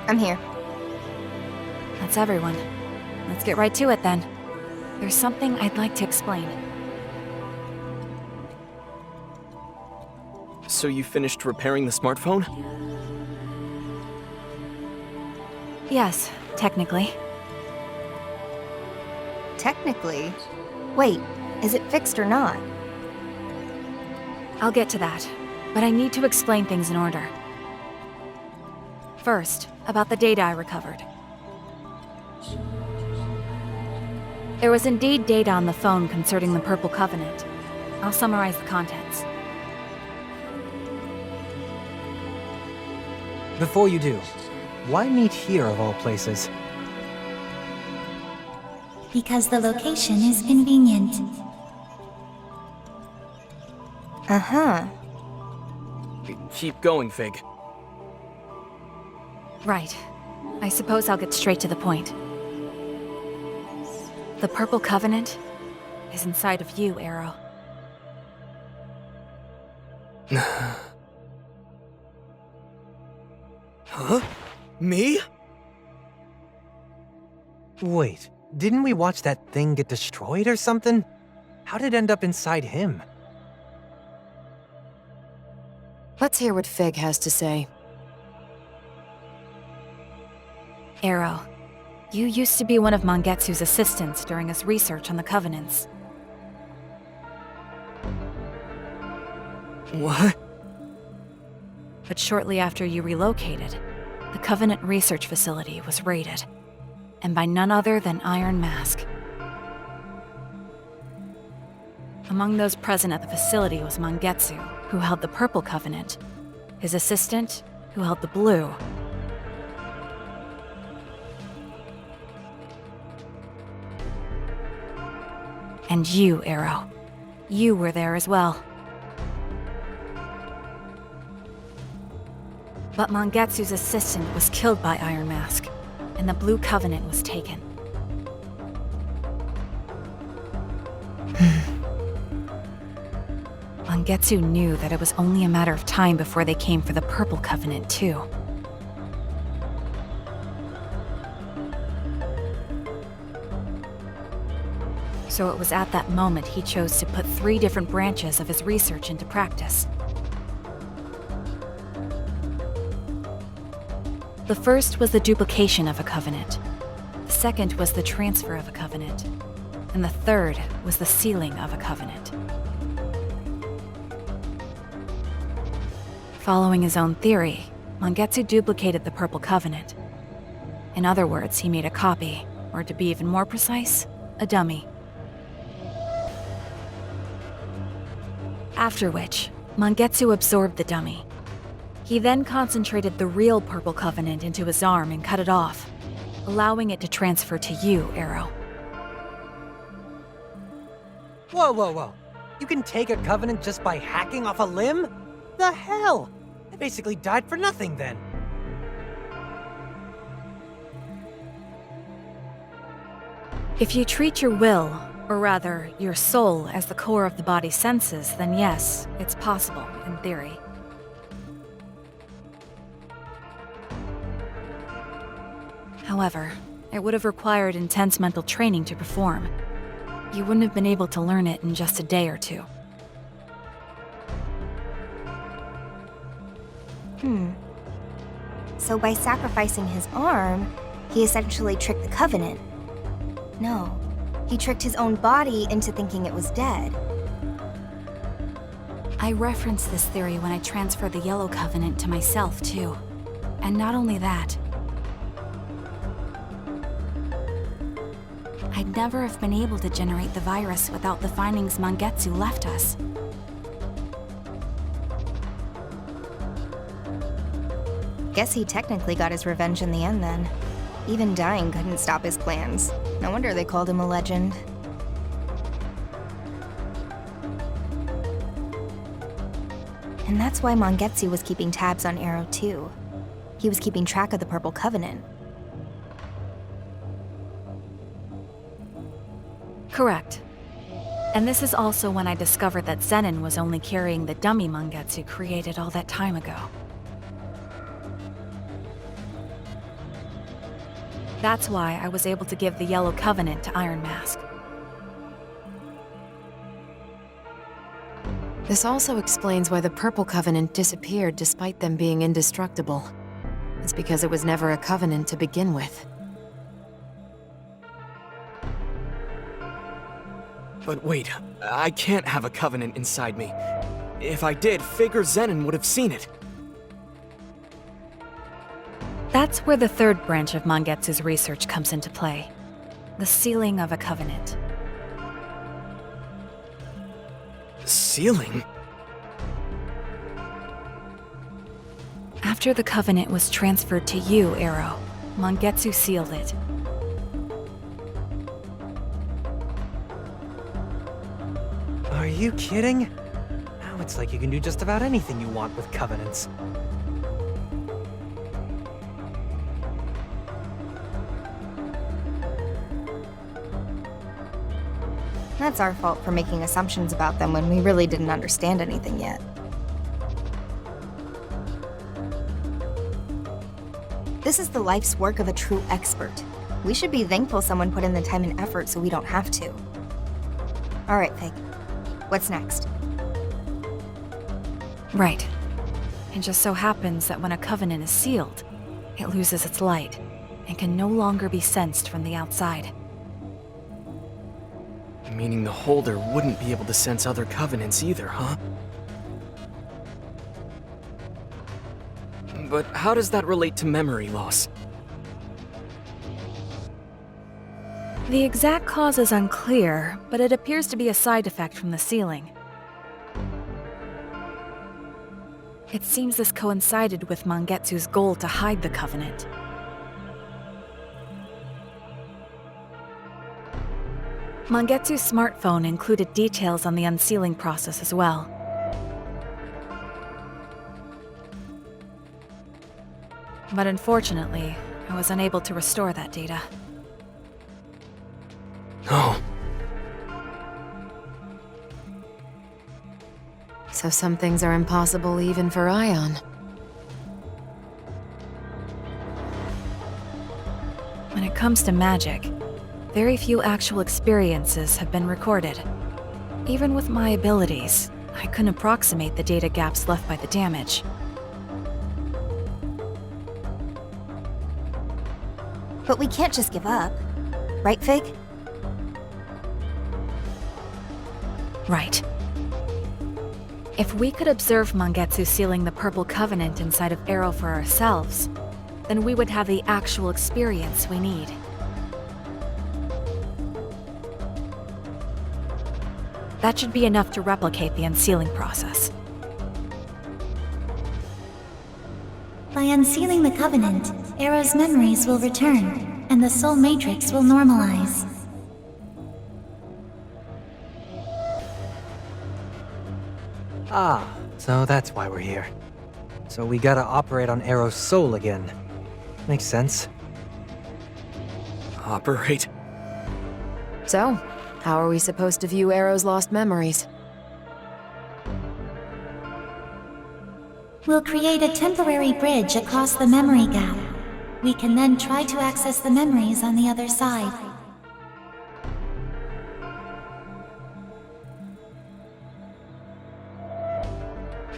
I'm here. That's everyone. Let's get right to it then. There's something I'd like to explain. So you finished repairing the smartphone? Yes, technically. Technically? Wait, is it fixed or not? I'll get to that, but I need to explain things in order. First, about the data I recovered. There was indeed data on the phone concerning the Purple Covenant. I'll summarize the contents. Before you do, why meet here of all places? Because the location is convenient. Uh-huh. Keep going, Fig. Right. I suppose I'll get straight to the point. The Purple Covenant is inside of you, Arrow. Huh? Me? Wait, didn't we watch that thing get destroyed or something? How did it end up inside him? Let's hear what Fig has to say. Arrow, you used to be one of Mangetsu's assistants during his research on the Covenants. What? But shortly after you relocated, the Covenant research facility was raided, and by none other than Iron Mask. Among those present at the facility was Mangetsu, who held the Purple Covenant, his assistant, who held the Blue. And you, Arrow. You were there as well. But Mangetsu's assistant was killed by Iron Mask, and the Blue Covenant was taken. Mangetsu knew that it was only a matter of time before they came for the Purple Covenant, too. So it was at that moment he chose to put 3 different branches of his research into practice. The first was the duplication of a covenant. The second was the transfer of a covenant. And the third was the sealing of a covenant. Following his own theory, Mangetsu duplicated the Purple Covenant. In other words, he made a copy, or to be even more precise, a dummy. After which, Mangetsu absorbed the dummy. He then concentrated the real Purple Covenant into his arm and cut it off, allowing it to transfer to you, Arrow. Whoa, whoa, whoa. You can take a covenant just by hacking off a limb? The hell? I basically died for nothing then. If you treat your will, or rather, your soul, as the core of the body's senses, then yes, it's possible, in theory. However, it would have required intense mental training to perform. You wouldn't have been able to learn it in just a day or two. So by sacrificing his arm, he essentially tricked the Covenant. No, he tricked his own body into thinking it was dead. I referenced this theory when I transferred the Yellow Covenant to myself, too. And not only that, I'd never have been able to generate the virus without the findings Mangetsu left us. Guess he technically got his revenge in the end then. Even dying couldn't stop his plans. No wonder they called him a legend. And that's why Mangetsu was keeping tabs on Arrow too. He was keeping track of the Purple Covenant. Correct. And this is also when I discovered that Zenin was only carrying the dummy Mangetsu created all that time ago. That's why I was able to give the Yellow Covenant to Iron Mask. This also explains why the Purple Covenant disappeared despite them being indestructible. It's because it was never a covenant to begin with. But wait, I can't have a covenant inside me. If I did, Fig or Zenon would have seen it. That's where the third branch of Mangetsu's research comes into play. The sealing of a covenant. Sealing? After the covenant was transferred to you, Arrow, Mangetsu sealed it. Are you kidding? Now it's like you can do just about anything you want with covenants. That's our fault for making assumptions about them when we really didn't understand anything yet. This is the life's work of a true expert. We should be thankful someone put in the time and effort so we don't have to. Alright, Fig. What's next? Right. It just so happens that when a covenant is sealed, it loses its light and can no longer be sensed from the outside. Meaning the holder wouldn't be able to sense other covenants either, huh? But how does that relate to memory loss? The exact cause is unclear, but it appears to be a side effect from the sealing. It seems this coincided with Mangetsu's goal to hide the covenant. Mangetsu's smartphone included details on the unsealing process as well. But unfortunately, I was unable to restore that data. Oh. So some things are impossible even for Ion. When it comes to magic, very few actual experiences have been recorded. Even with my abilities, I couldn't approximate the data gaps left by the damage. But we can't just give up. Right, Fig? Right. If we could observe Mangetsu sealing the Purple Covenant inside of Arrow for ourselves, then we would have the actual experience we need. That should be enough to replicate the unsealing process. By unsealing the Covenant, Arrow's memories will return, and the Soul Matrix will normalize. Ah, so that's why we're here. So we gotta operate on Arrow's soul again. Makes sense. Operate? So, how are we supposed to view Arrow's lost memories? We'll create a temporary bridge across the memory gap. We can then try to access the memories on the other side.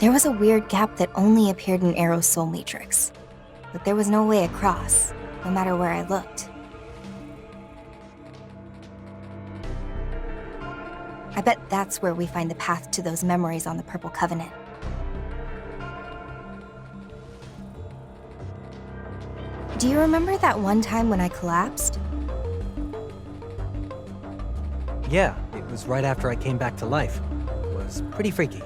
There was a weird gap that only appeared in Arrow's soul matrix. But there was no way across, no matter where I looked. I bet that's where we find the path to those memories on the Purple Covenant. Do you remember that one time when I collapsed? Yeah, it was right after I came back to life. It was pretty freaky.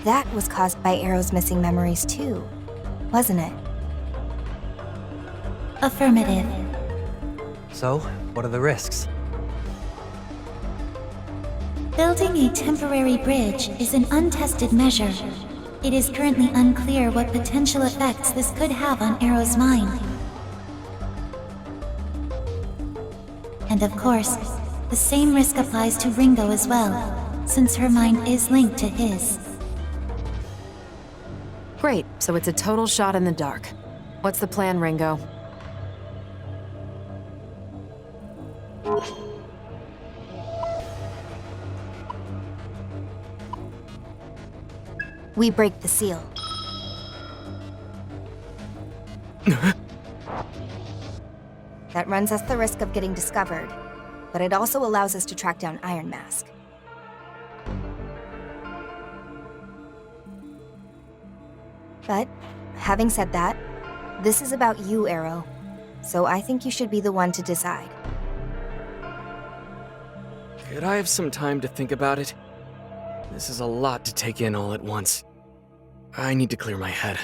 That was caused by Arrow's missing memories too, wasn't it? Affirmative. So, what are the risks? Building a temporary bridge is an untested measure. It is currently unclear what potential effects this could have on Arrow's mind. And of course, the same risk applies to Ringo as well, since her mind is linked to his. Great, so it's a total shot in the dark. What's the plan, Ringo? We break the seal. That runs us the risk of getting discovered, but it also allows us to track down Iron Mask. But, having said that, this is about you, Arrow, so I think you should be the one to decide. Could I have some time to think about it? This is a lot to take in all at once. I need to clear my head.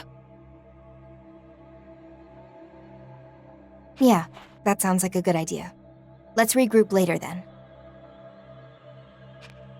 Yeah, that sounds like a good idea. Let's regroup later then.